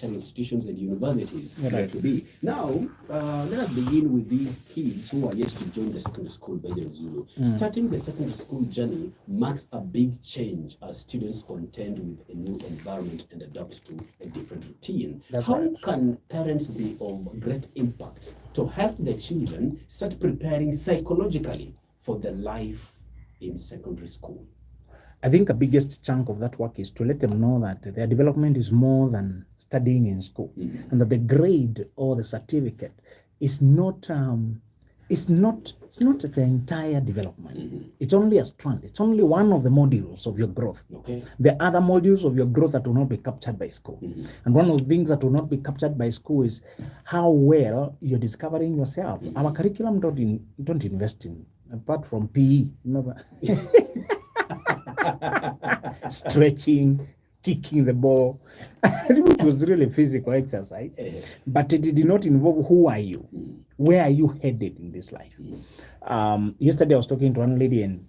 tertiary institutions and universities to be. Now, let us begin with these kids who are yet to join the secondary school by the Zulu. Starting the secondary school journey marks a big change as students contend with a new environment and adapt to a different routine. How can parents be of great impact to help the children start preparing psychologically for the life in secondary school? I think the biggest chunk of that work is to let them know that their development is more than studying in school, and that the grade or the certificate is not the entire development. It's only a strand. It's only one of the modules of your growth. The other modules of your growth that will not be captured by school. And one of the things that will not be captured by school is how well you're discovering yourself. Our curriculum don't invest in, apart from PE, remember? Stretching, kicking the ball, which was really physical exercise, but it did not involve who are you, where are you headed in this life. Yesterday I was talking to one lady, and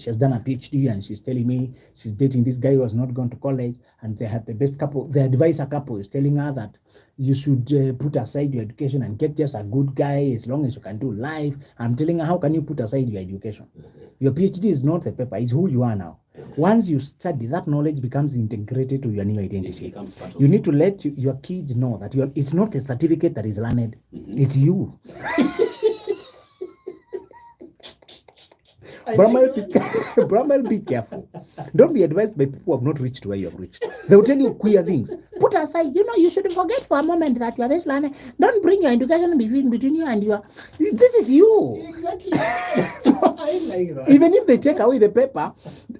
she has done a PhD, and she's telling me she's dating this guy who has not gone to college, and they had the best couple. The advisor couple is telling her that you should put aside your education and get just a good guy as long as you can do life. I'm telling her, how can you put aside your education? Your PhD is not the paper, it's who you are now. Once you study, that knowledge becomes integrated to your new identity. You need to let your kids know that it's not a certificate that is learned, it's you. Brahma, be careful. Don't be advised by people who have not reached where you have reached. They will tell you queer things. Put aside, you should forget for a moment that you are this learner. Don't bring your education between you and your. This is you. Exactly. So, I like that. Even if they take away the paper,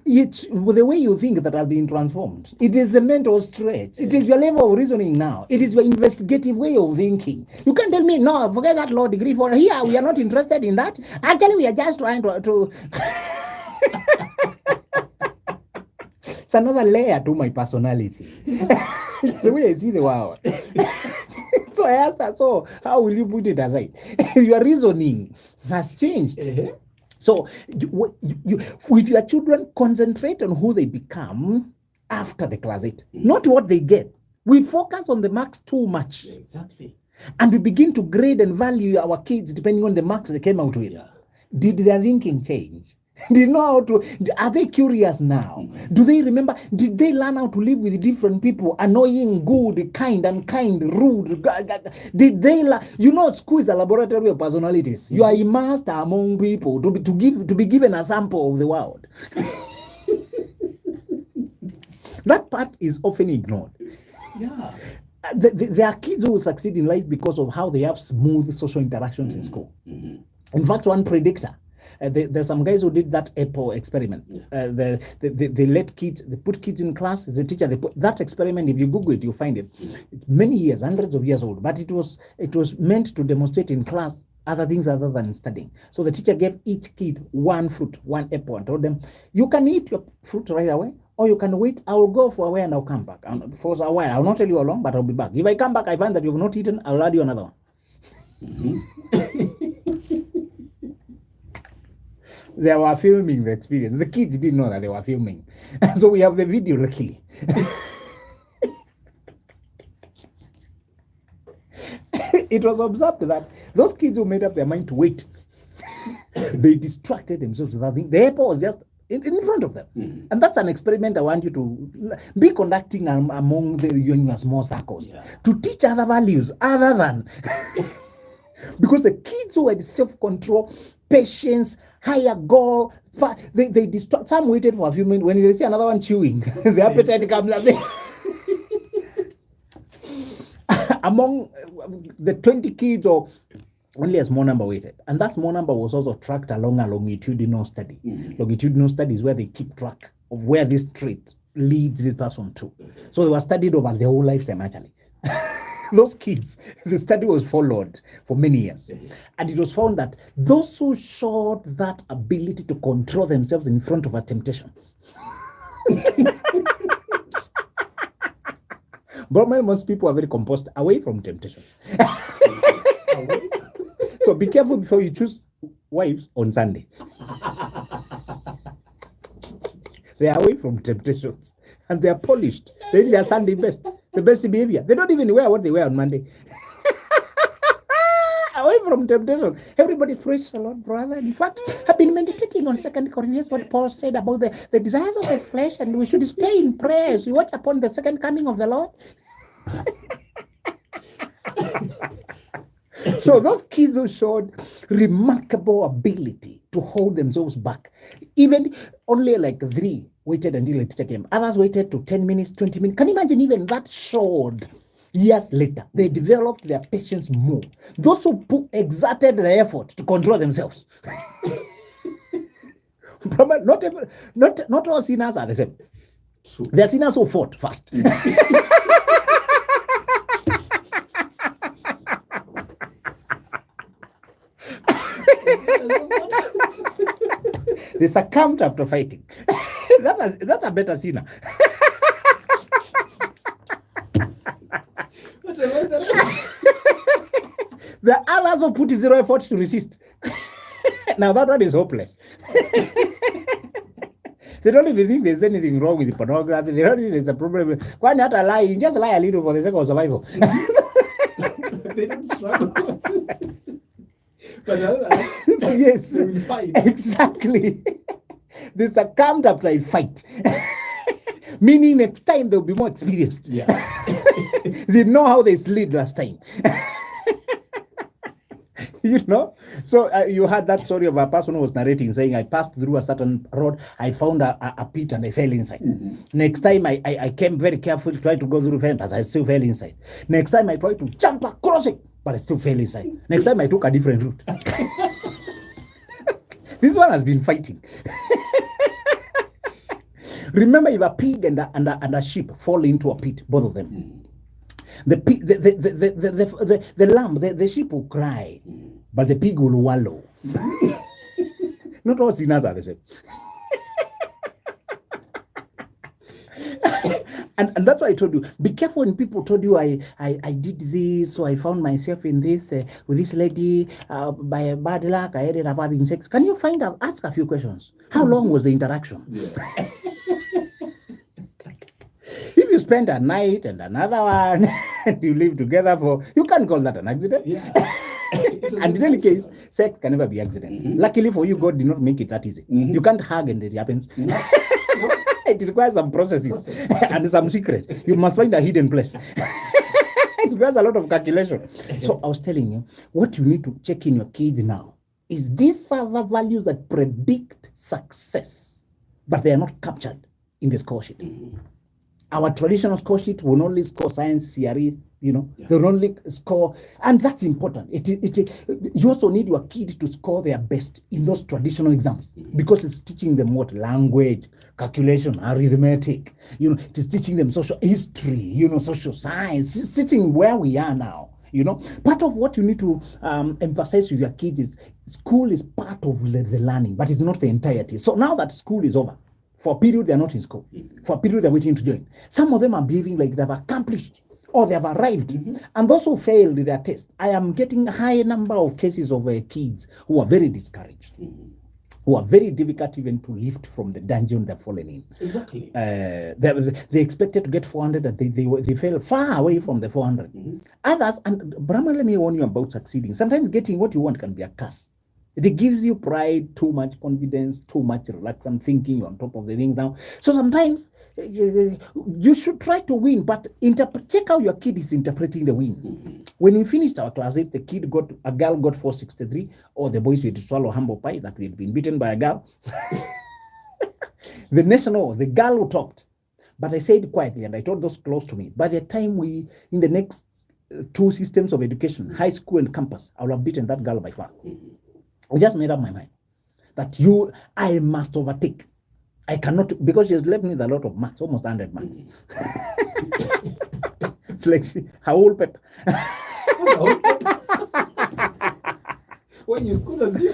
it's the way you think that has been transformed. It is the mental stretch. It is your level of reasoning now. It is your investigative way of thinking. You can't tell me, no, forget that law degree. For here, we are not interested in that. Actually, we are just trying to it's another layer to my personality. The way I see the world. So I asked her, so how will you put it aside? Your reasoning has changed. So with your children, concentrate on who they become after the class 8, not what they get. We focus on the marks too much. Exactly. And we begin to grade and value our kids depending on the marks they came out with. Did their thinking change? Do you know how to? Are they curious now? Do they remember? Did they learn how to live with different people? Annoying, good, kind, unkind, rude. Did they learn? School is a laboratory of personalities. You are immersed among people to be given a sample of the world. That part is often ignored. Yeah. There are kids who will succeed in life because of how they have smooth social interactions in school. In fact, one predictor, there's some guys who did that Apple experiment. They put kids in class as a teacher. They put that experiment. If you Google it, you'll find it. It's many years, hundreds of years old. But it was meant to demonstrate in class other things other than studying. So the teacher gave each kid one fruit, one apple, and told them, you can eat your fruit right away, or you can wait. I will go for a while and I'll come back. For a while, I'll not tell you how long, but I'll be back. If I come back, I find that you have not eaten, I'll add you another one. They were filming the experience. The kids didn't know that they were filming. So we have the video, luckily. It was observed that those kids who made up their mind to wait, they distracted themselves. The apple was just in front of them. And that's an experiment I want you to be conducting among your small circles, to teach other values other than... Because the kids who had self-control, patience, higher goal, they distract. Some waited for a few minutes. When they see another one chewing, the appetite comes up. Among the 20 kids, or only a small number waited. And that small number was also tracked along a longitudinal study. Longitudinal study is where they keep track of where this trait leads this person to. So they were studied over their whole lifetime, actually. Those kids, the study was followed for many years. And it was found that those who showed that ability to control themselves in front of a temptation. But most people are very composed away from temptations. So be careful before you choose wives on Sunday. They are away from temptations. And they are polished. They are Sunday best. the best behavior. They don't even wear what they wear on Monday. Away from temptation. Everybody praise the Lord, brother. In fact, I've been meditating on 2 Corinthians, what Paul said about the desires of the flesh, and we should stay in prayer. We watch upon the second coming of the Lord. So those kids who showed remarkable ability to hold themselves back, even only like 3 waited until the teacher came. Others waited to 10 minutes, 20 minutes. Can you imagine even that showed? Years later, they developed their patience more. Those who exerted the effort to control themselves. Not all sinners are the same. True. There are sinners who fought first. They succumbed after fighting. That's a better sinner. The others who put 0 effort to resist. Now that one is hopeless. They don't even think there's anything wrong with pornography. They don't think there's a problem. Why not lie? You just lie a little for the sake of survival. They don't struggle. But yes, they will fight. Exactly. They succumbed after a fight. Meaning next time they'll be more experienced. Yeah. They know how they slid last time. You know, so you had that story of a person who was narrating saying, I passed through a certain road, I found a pit and I fell inside. Mm-hmm. Next time I came very carefully, tried to go through fence, but I still fell inside. Next time I tried to jump across it, but I still fell inside. Next time I took a different route. This one has been fighting. Remember, if a pig and a sheep fall into a pit, both of them. Mm. The lamb, the sheep will cry, but the pig will wallow. Not all sinners are the same. And that's why I told you, be careful when people told you I did this, so I found myself in this with this lady by a bad luck. I ended up having sex. Can you find out? Ask a few questions. How long was the interaction? Yeah. If you spend a night and another one, and you live together you can't call that an accident. Yeah. And in any case, sex can never be accident. Mm-hmm. Luckily for you, God did not make it that easy. Mm-hmm. You can't hug and it happens. Mm-hmm. It requires some processes and some secret. You must find a hidden place. It requires a lot of calculation. So I was telling you, what you need to check in your kids now is these are the values that predict success, but they are not captured in the score sheet. Mm-hmm. Our traditional score sheet will only score science, CRE, they will only score, and that's important. You also need your kid to score their best in those traditional exams, because it's teaching them what? Language, calculation, arithmetic. It is teaching them social history, social science. It's teaching where we are now. Part of what you need to emphasize with your kids is school is part of the learning, but it's not the entirety. So now that school is over, for a period, they're not in school. Mm-hmm. For a period, they're waiting to join. Some of them are behaving like they've accomplished or they've arrived. Mm-hmm. And those who failed their test, I am getting a high number of cases of kids who are very discouraged, who are very difficult even to lift from the dungeon they've fallen in. Exactly. They expected to get 400 and they fell far away from the 400. Mm-hmm. Others, and Brahma, let me warn you about succeeding. Sometimes getting what you want can be a curse. It gives you pride, too much confidence, too much reluctant thinking. You're on top of the things now. So sometimes you should try to win, but check how your kid is interpreting the win. Mm-hmm. When we finished our class, if a girl got 463, or the boys were to swallow humble pie that we had been beaten by a girl, the girl who topped. But I said quietly, and I told those close to me, by the time in the next 2 systems of education, high school and campus, I will have beaten that girl by far. Mm-hmm. I just made up my mind that I must overtake. I cannot, because she has left me with a lot of marks, almost 100 marks. It's like her whole paper. When you scored a 0.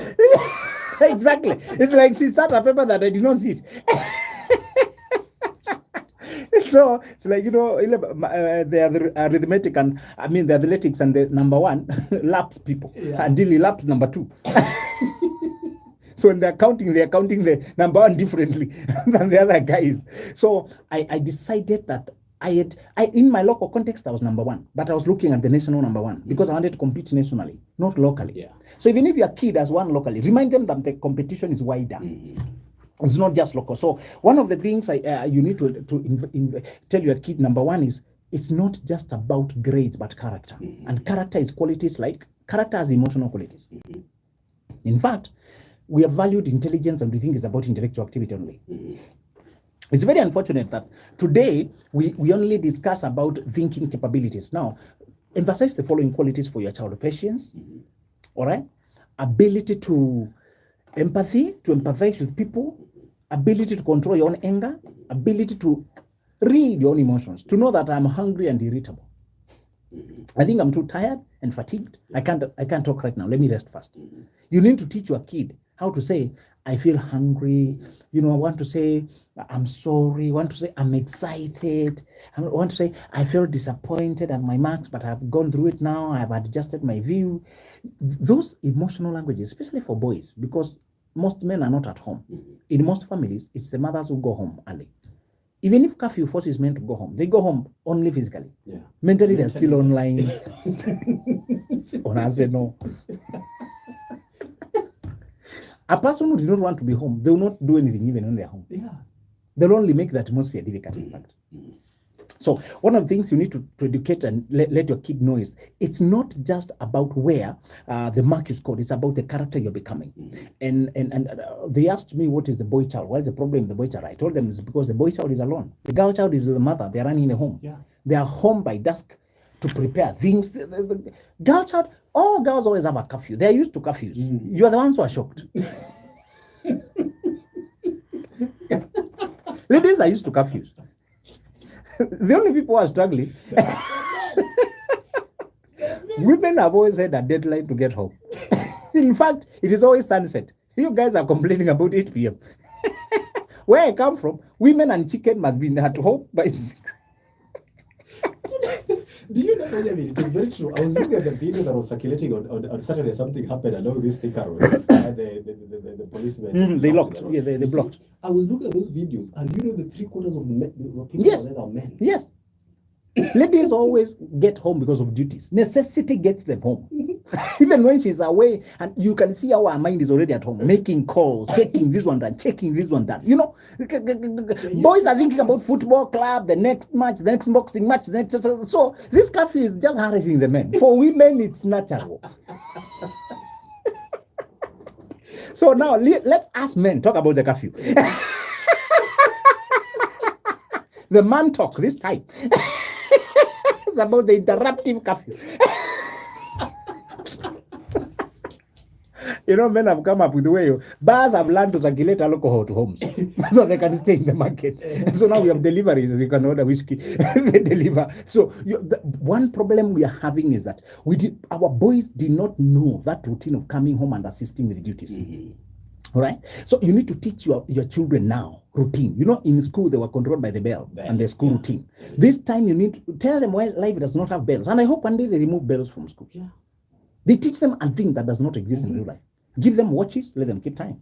Exactly. It's like she started a paper that I did not see it. So it's like, the arithmetic and the athletics and the number 1 laps people until he laps number 2. So when they're counting the number 1 differently than the other guys. So I decided that In my local context, I was number one, but I was looking at the national number one because I wanted to compete nationally, not locally. Yeah. So even if your kid has won locally, remind them that the competition is wider. It's not just local. So one of the things you need to tell your kid, number one, is it's not just about grades, but character. And character is qualities like, character has emotional qualities. In fact, we have valued intelligence and we think it's about intellectual activity only. It's very unfortunate that today we only discuss about thinking capabilities. Now, emphasize the following qualities for your child: patience, all right, ability to empathy, to empathize with people, ability to control your own anger, ability to read your own emotions, to know that I'm hungry and irritable. I think I'm too tired and fatigued. I can't talk right now. Let me rest first. You need to teach your kid how to say, I feel hungry. I want to say, I'm sorry. I want to say, I'm excited. I want to say, I feel disappointed at my marks, but I've gone through it now. I've adjusted my view. Those emotional languages, especially for boys, because most men are not at home. In most families, it's the mothers who go home early. Even if curfew forces men to go home, they go home only physically. Yeah. Mentally, they're still online. No. A person who did not want to be home, they will not do anything even when they're home. Yeah. They'll only make the atmosphere difficult, in fact. So one of the things you need to educate and let your kid know is it's not just about where the mark is scored, it's about the character you're becoming. And they asked me, what is the boy child? What is the problem with the boy child? I told them it's because the boy child is alone. The girl child is with the mother. They're running in the home. Yeah. They are home by dusk to prepare things. The girl child, all girls always have a curfew. They're used to curfews. You are the ones who are shocked. Ladies are used to curfews. The only people who are struggling, women have always had a deadline to get home. In fact, it is always sunset. You guys are complaining about 8 p.m. Where I come from, women and chicken must be at home by 6. Do you know, Benjamin, it is very true. I was looking at the video that was circulating on Saturday. Something happened along this thicker road. The policemen. They locked. Yeah, they blocked. I was looking at those videos, and you know, the 3/4 of the people Yes. there are men. Yes. Ladies always get home because of duties. Necessity gets them home. Even when she's away, and you can see how her mind is already at home, making calls, checking this one done, checking this one done. Boys are thinking about football club, the next match, the next boxing match, the next. So this curfew is just harassing the men. For women, it's natural. So now let's ask men, talk about the curfew. The man talk this time. It's about the interruptive curfew. Men have come up with the way bars have learned to circulate alcohol to homes so they can stay in the market. So now we have deliveries. You can order whiskey, they deliver. So the one problem we are having is that our boys did not know that routine of coming home and assisting with duties. All right. So you need to teach your children now routine. In school they were controlled by the bell and the school routine. This time you need to tell them why life does not have bells. And I hope one day they remove bells from school. Yeah. They teach them a thing that does not exist in real life. Give them watches, let them keep time.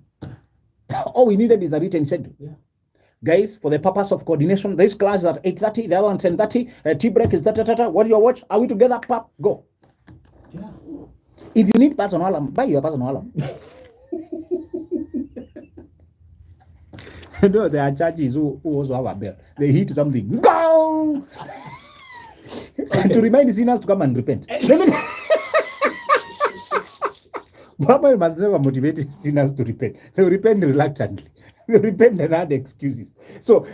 All we needed is a written schedule. Yeah. Guys, for the purpose of coordination, this class is at 8:30, the other one 10:30, tea break is what do you watch? Are we together? Pop, go. Yeah. If you need personal alarm, buy your personal alarm. There are churches who also have a bell. They hit something. Gong! And to remind sinners to come and repent. Mama must never motivate sinners to repent. They will repent reluctantly. They repent and add excuses. So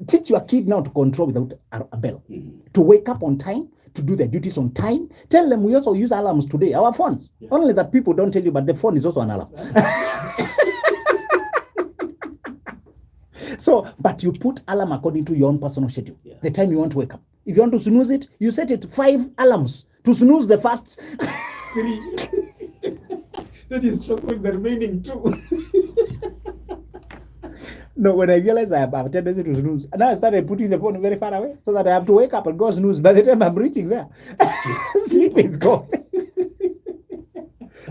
teach your kid now to control without a bell. To wake up on time, to do their duties on time. Tell them we also use alarms today. Our phones. Yeah. Only that people don't tell you, but the phone is also an alarm. So, but you put alarm according to your own personal schedule. Yeah. The time you want to wake up. If you want to snooze it, you set it 5 alarms to snooze the first 3. Then you struck with the remaining 2. No, when I realized I have a tendency to snooze, and I started putting the phone very far away so that I have to wake up and go snooze. By the time I'm reaching there, sleep is gone.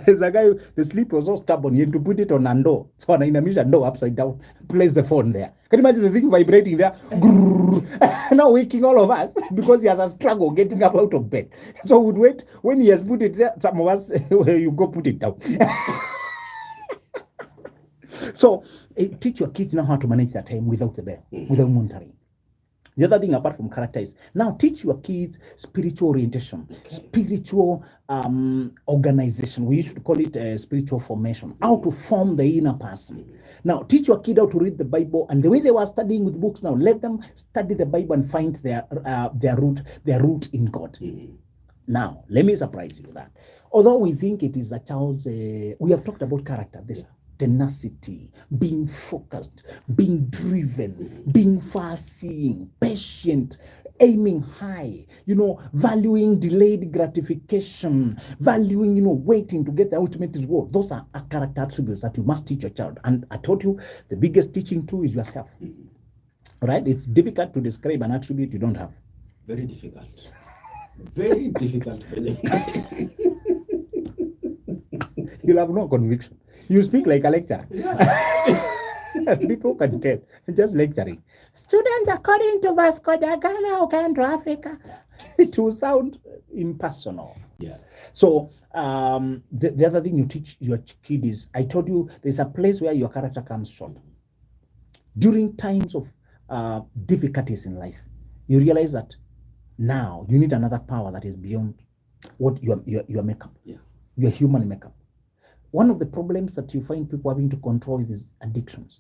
There's a guy, the sleep was so stubborn, he had to put it on a door. So anainamisha door upside down, place the phone there. Can you imagine the thing vibrating there? Now waking all of us because he has a struggle getting up out of bed. So we'd wait. When he has put it there, some of us, you go put it down. So teach your kids now how to manage their time without the bell, without monitoring. The other thing apart from character is now teach your kids spiritual orientation, spiritual organization. We used to call it spiritual formation, how to form the inner person. Now teach your kid how to read the Bible, and the way they were studying with books now, let them study the Bible and find their root in God. Now, let me surprise you with that. Although we think it is a child's, we have talked about character, this tenacity, being focused, being driven, being far-seeing, patient, aiming high, valuing delayed gratification, valuing, waiting to get the ultimate reward. Those are character attributes that you must teach your child. And I told you, the biggest teaching tool is yourself. Right? It's difficult to describe an attribute you don't have. Very difficult. Very difficult. You'll have no conviction. You speak like a lecturer. Yeah. People can tell. Just lecturing. Students, according to Vasco da Gama, who came to Africa, it will sound impersonal. Yeah. So the other thing you teach your kid is, I told you, there's a place where your character comes short. During times of difficulties in life, you realize that now you need another power that is beyond what your makeup, your human makeup. One of the problems that you find people having to control is addictions.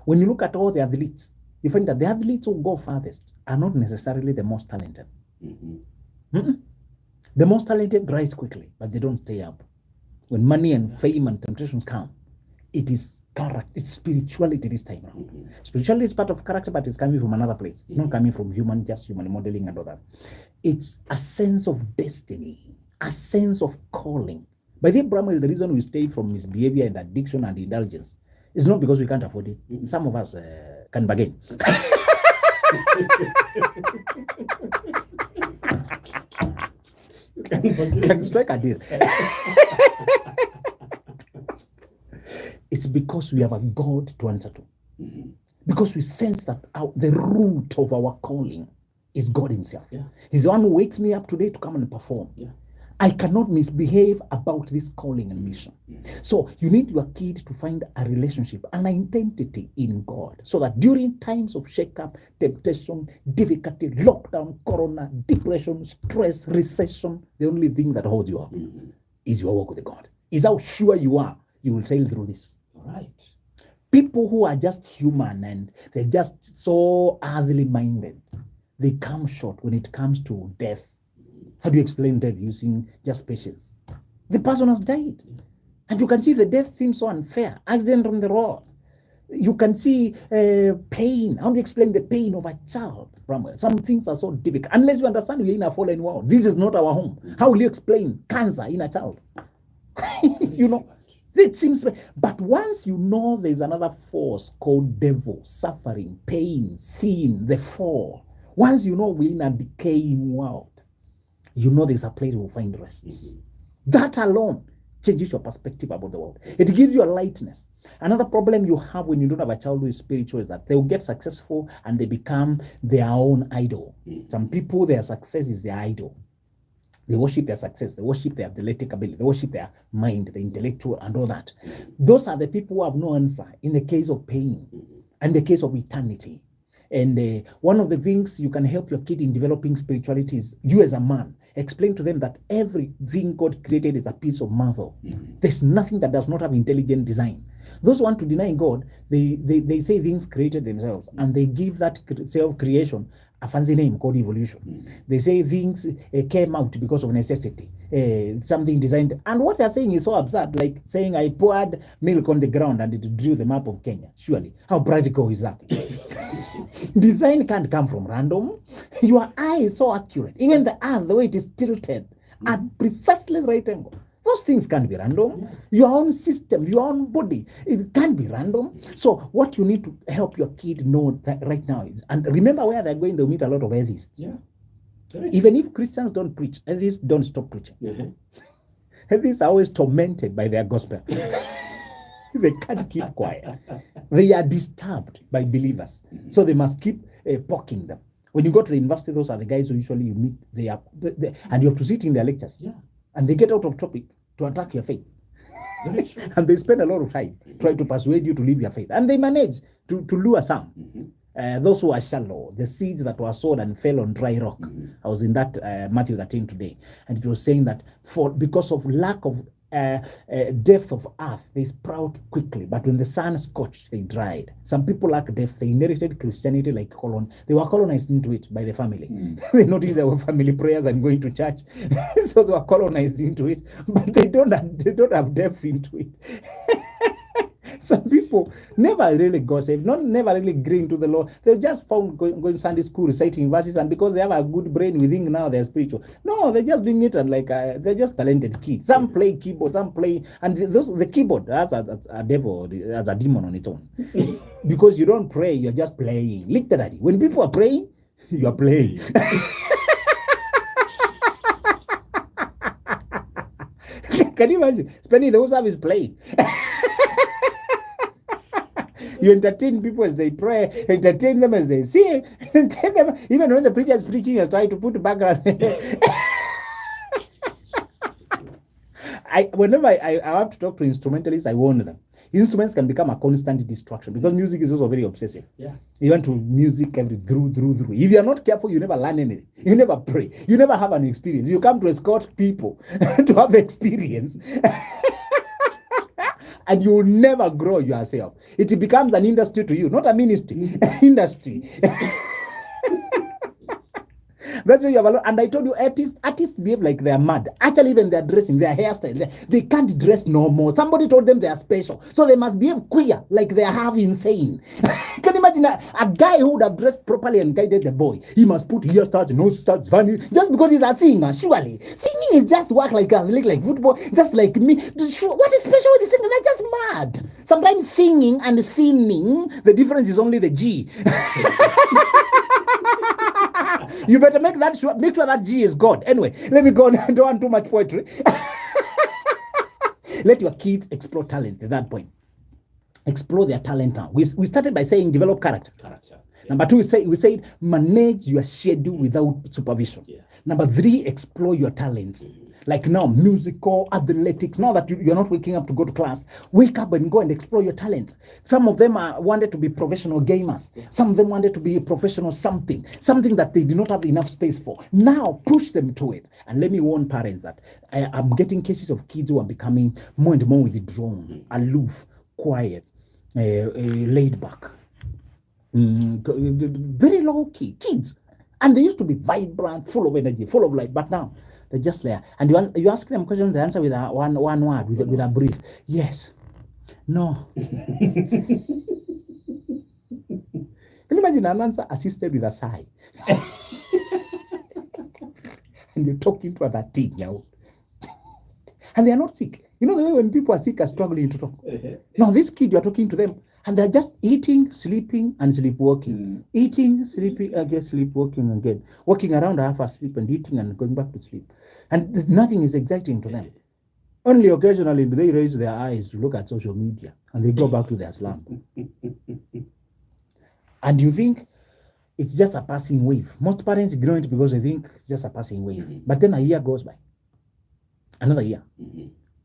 When you look at all the athletes, you find that the athletes who go farthest are not necessarily the most talented. The most talented rise quickly, but they don't stay up. When money and fame and temptations come, it is character, it's spirituality this time around. Spirituality is part of character, but it's coming from another place. It's not coming from just human modeling and all that. It's a sense of destiny, a sense of calling. By the way, the reason we stay from misbehavior and addiction and indulgence is not because we can't afford it. Some of us can bargain. Can strike a deal. It's because we have a God to answer to. Because we sense that the root of our calling is God himself. He's the one who wakes me up today to come and perform. I cannot misbehave about this calling and mission. So you need your kid to find a relationship, an identity in God, so that during times of shake-up, temptation, difficulty, lockdown, corona, depression, stress, recession, the only thing that holds you up is your walk with God. Is how sure you are you will sail through this. All right. People who are just human and they're just so earthly minded, they come short when it comes to death. How do you explain death using just patience? The person has died. And you can see the death seems so unfair. Accident on the road. You can see pain. How do you explain the pain of a child? Some things are so difficult. Unless you understand we're in a fallen world. This is not our home. How will you explain cancer in a child? It seems, but once you know there's another force called devil, suffering, pain, sin, the fall. Once you know we're in a decaying world, you know there's a place we'll find rest. That alone changes your perspective about the world. It gives you a lightness. Another problem you have when you don't have a child who is spiritual is that they will get successful and they become their own idol. Some people, their success is their idol. They worship their success. They worship their athletic ability. They worship their mind, the intellectual, and all that. Those are the people who have no answer in the case of pain and the case of eternity. And one of the things you can help your kid in developing spirituality is you as a man. Explain to them that everything God created is a piece of marvel. There's nothing that does not have intelligent design. Those who want to deny God, they say things created themselves, and they give that self-creation a fancy name called evolution. They say things came out because of necessity, something designed. And what they're saying is so absurd, like saying I poured milk on the ground and it drew the map of Kenya. Surely, how practical is that? Design can't come from random. Your eye is so accurate. Even the earth, the way it is tilted at precisely the right angle. Those things can't be random. Your own system, your own body, it can't be random. So what you need to help your kid know that right now is, and remember where they're going, they'll meet a lot of atheists. Even if Christians don't preach, atheists don't stop preaching. These are always tormented by their gospel. They can't keep quiet. They are disturbed by believers. So they must keep poking them. When you go to the university, those are the guys who usually you meet. And you have to sit in their lectures. Yeah. And they get out of topic to attack your faith. And they spend a lot of time trying to persuade you to leave your faith. And they manage to lure some. Those who are shallow, the seeds that were sown and fell on dry rock. I was in that Matthew 13 today. And it was saying that because of lack of depth of earth, they sprout quickly, but when the sun scorched, they dried. Some people lack depth. They inherited Christianity like they were colonized into it by the family. They not in their family prayers and going to church, so they were colonized into it, but they don't have depth into it. Some people never really got saved, never really agree into the Lord. They just found going Sunday school, reciting verses, and because they have a good brain within, now they're spiritual. No, they're just doing it and they're just talented kids. Some play keyboard, some play, and the keyboard that's a devil, as a demon on its own. Because you don't pray, you're just playing. Literally, when people are praying, you're playing. Can you imagine spending the whole service playing? You entertain people as they pray, entertain them as they sing, entertain them even when the preacher is preaching, you're trying to put background. Whenever I have to talk to instrumentalists, I warn them. Instruments can become a constant distraction because music is also very obsessive. Yeah. You want to music through. If you're not careful, you never learn anything. You never pray. You never have an experience. You come to escort people to have experience. And you will never grow yourself. It becomes an industry to you, not a ministry. Industry. That's why you have a lot. And I told you, artists behave like they're mad. Actually, even their dressing, their hairstyle, they can't dress normal. Somebody told them they are special. So they must behave queer, like they are half insane. Can you imagine a guy who would have dressed properly and guided the boy? He must put ear studs, nose studs, funny, just because he's a singer, surely. Singing is just work like football, just like me. What is special with singing? They're just mad. Sometimes singing and sinning, the difference is only the G. You better make sure that G is God. Anyway, let me go on. I don't want too much poetry. Let your kids explore talent at that point. Explore their talent now. We started by saying develop character. Yeah. Number 2, we said manage your schedule without supervision. Yeah. Number 3, explore your talents. Like now, musical, athletics. Now that you're not waking up to go to class, wake up and go and explore your talents. Some of them wanted to be professional gamers. Yeah. Some of them wanted to be a professional something that they did not have enough space for. Now, push them to it. And let me warn parents that I'm getting cases of kids who are becoming more and more withdrawn, aloof, quiet, laid back, very low key kids. And they used to be vibrant, full of energy, full of life. But now, they're just there. And you ask them questions, they answer with one word, with a brief. Yes. No. Can you imagine an answer assisted with a sigh? And you're talking to a 13-year-old. And they are not sick. You know the way when people are sick are struggling to talk. Now this kid, you're talking to them, and they're just eating, sleeping, and sleepwalking. Eating, sleeping, again, sleepwalking again. Walking around half asleep and eating and going back to sleep. And nothing is exciting to them. Only occasionally do they raise their eyes to look at social media and they go back to their slump. And you think it's just a passing wave. Most parents ignore it because they think it's just a passing wave. But then a year goes by. Another year.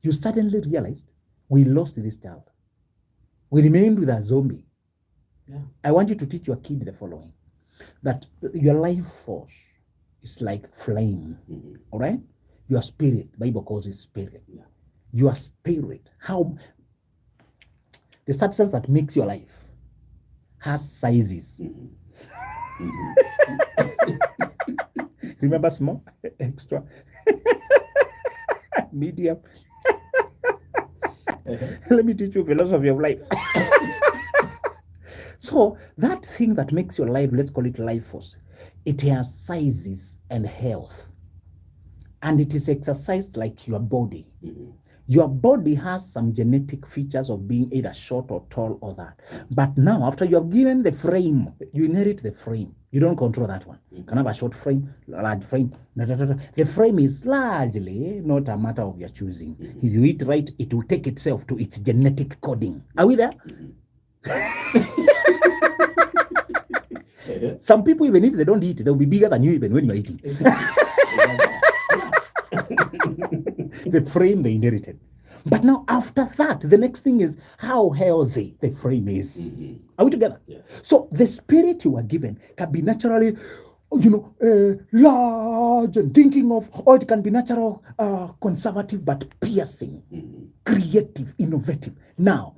You suddenly realized we lost this child. We remained with a zombie. Yeah. I want you to teach your kid the following. That your life force is like flame. All right? Your spirit, the Bible calls it spirit. Yeah. Your spirit, the substance that makes your life has sizes. Remember small, extra, medium. Let me teach you philosophy of life. So that thing that makes your life, let's call it life force, it has sizes and health. And it is exercised like your body. Your body has some genetic features of being either short or tall or that. But now, after you have given the frame, you inherit the frame. You don't control that one. You can have a short frame, a large frame. The frame is largely not a matter of your choosing. If you eat right, it will take itself to its genetic coding. Are we there? Some people, even if they don't eat, they'll be bigger than you even when you're eating. The frame they inherited. But now after that, the next thing is how healthy the frame is. Are we together? Yeah. So the spirit you are given can be naturally, large and thinking of, or it can be natural, conservative but piercing, creative, innovative. Now,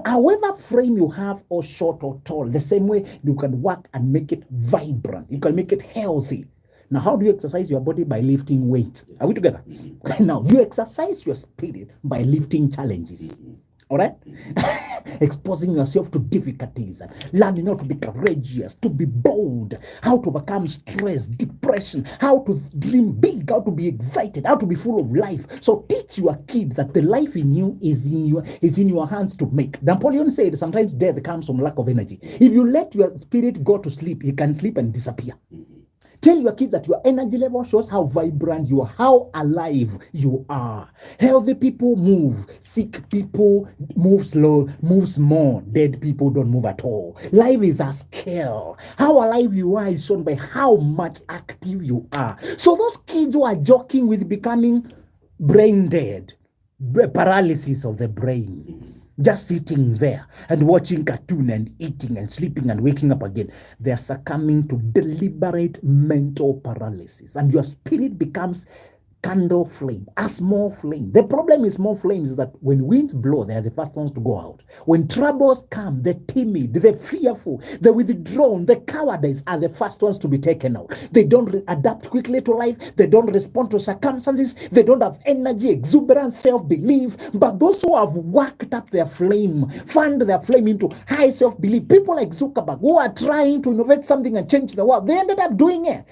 however frame you have, or short or tall, the same way you can work and make it vibrant. You can make it healthy. Now, how do you exercise your body? By lifting weights. Are we together? Now, you exercise your spirit by lifting challenges. All right? Exposing yourself to difficulties, learning how to be courageous, to be bold, how to overcome stress, depression, how to dream big, how to be excited, how to be full of life. So teach your kid that the life in you is in your hands to make. Napoleon said sometimes death comes from lack of energy. If you let your spirit go to sleep, you can sleep and disappear. Tell your kids that your energy level shows how vibrant you are, how alive you are. Healthy people move. Sick people move slow, moves more. Dead people don't move at all. Life is a scale. How alive you are is shown by how much active you are. So those kids who are joking with becoming brain dead, paralysis of the brain, just sitting there and watching cartoon and eating and sleeping and waking up again, they're succumbing to deliberate mental paralysis, and your spirit becomes candle flame, a small flame. The problem with small flames is that when winds blow, they are the first ones to go out. When troubles come, the timid, the fearful, the withdrawn, the cowardice are the first ones to be taken out. They don't adapt quickly to life. They don't respond to circumstances. They don't have energy, exuberance, self-belief. But those who have worked up their flame, fanned their flame into high self-belief, people like Zuckerberg, who are trying to innovate something and change the world, they ended up doing it.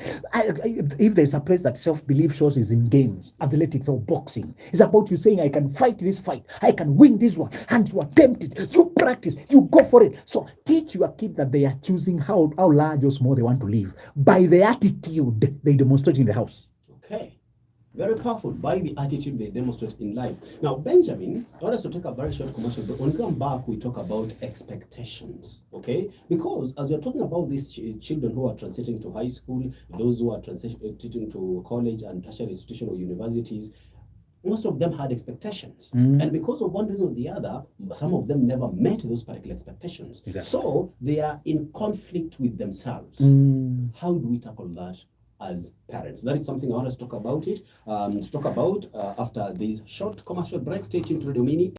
If there's a place that self-belief shows is in games, athletics or boxing. It's about you saying, I can fight this fight, I can win this one, and you attempt it, you practice, you go for it. So teach your kid that they are choosing how large or small they want to live by the attitude they demonstrate in the house. Okay. Very powerful, by the attitude they demonstrate in life. Now, Benjamin, I want us to take a very short commercial break. When we come back, we talk about expectations, okay? Because as we're talking about these children who are transiting to high school, those who are transiting to college and tertiary institution or universities, most of them had expectations. And because of one reason or the other, some of them never met those particular expectations. Exactly. So they are in conflict with themselves. How do we tackle that as parents? That is something I want us to talk about after these short commercial breaks. Stay tuned to Radio Mini.